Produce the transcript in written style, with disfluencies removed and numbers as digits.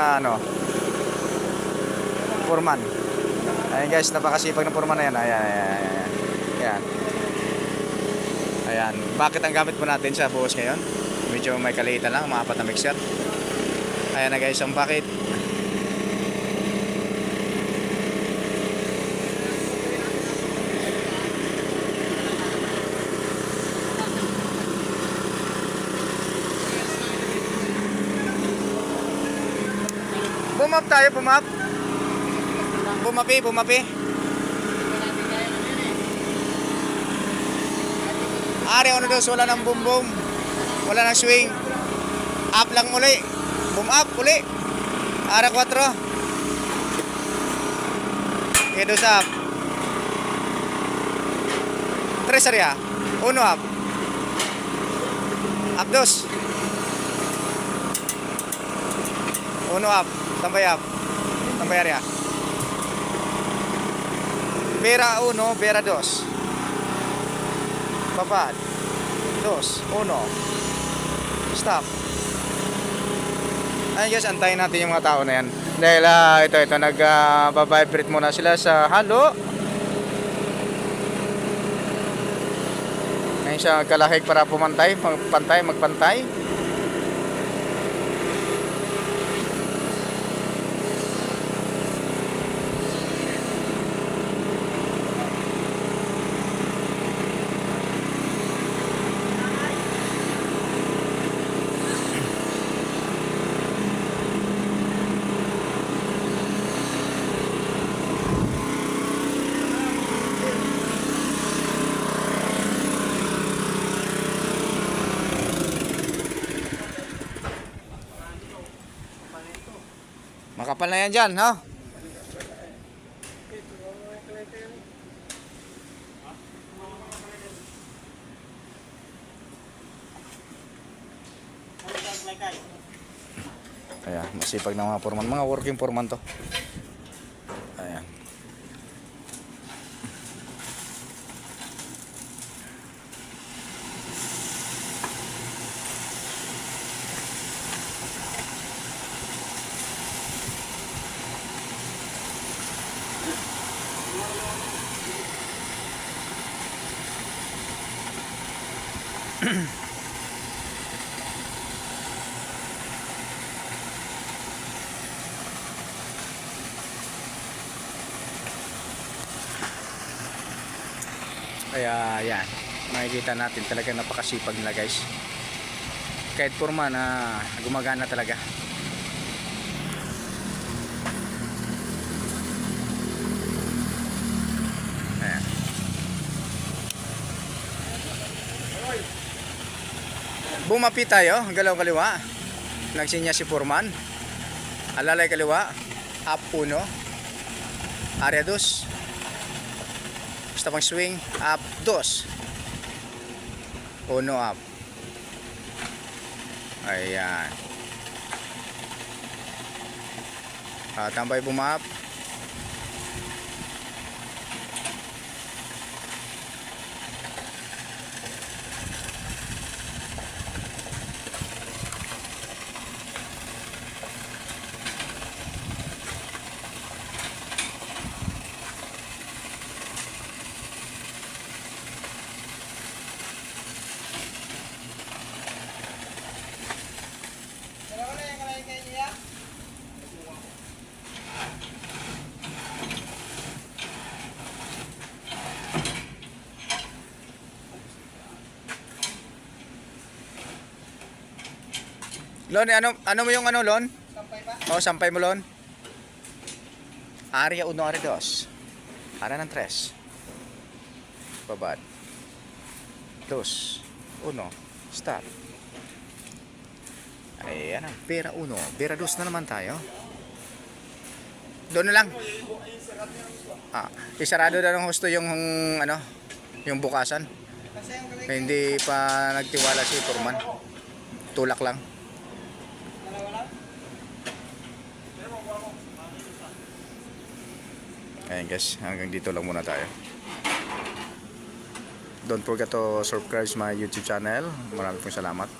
Ano, foreman. Ayan guys, napakasipag ng foreman na yan. Ayan, ayan, ayan. Ayan. Ayan. Bakit ang gamit po natin sa buhos ngayon? Medyo may kaliitan lang, mga 4 na mixer. Ayan na guys, ang bakit. Bumap tayo, bumap. Bumapi. Ari, ano dos, wala ng boom boom. Wala ng swing. Up lang uli. Boom up uli. Ara 4. Okay, dos up. 3 area. 1 up. Up 2. 1 up. Tambay up. Tambay area. Vera 1, Vera 2. Babad. 2, 1. Stop. Ayun guys, antayin natin yung mga tao na yan. Dahil ito nag-vibrate muna sila sa halo. Ngayon siya kalahig para pumantay, magpantay. Makapal na yan dyan, ha? Ayan, masipag na mga foreman. Mga working foreman to. Ayan. Kaya yan, makikita natin talaga napakasipag nila guys. Kahit foreman na gumagana talaga. Ayan. Bumapi tayo, galaw kaliwa. Nagsinya si foreman. Alalay kaliwa. Up 1. Area 2. Basta pang swing. Up 2. 1 up. Ayan. Tambay bumap. Lon, ano mo yung Lon? Sampay ba? Oo, sampay mo, Lon. Area 1, area 2. Area ng 3. Babad. 2. 1. Start. Ayan na. Vera 1. Vera 2 na naman tayo. Doon na lang. Isarado na ng husto yung yung bukasan. Hindi pa nagtiwala si foreman. Tulak lang. Ayan guys, hanggang dito lang muna tayo. Don't forget to subscribe my YouTube channel. Maraming pong salamat.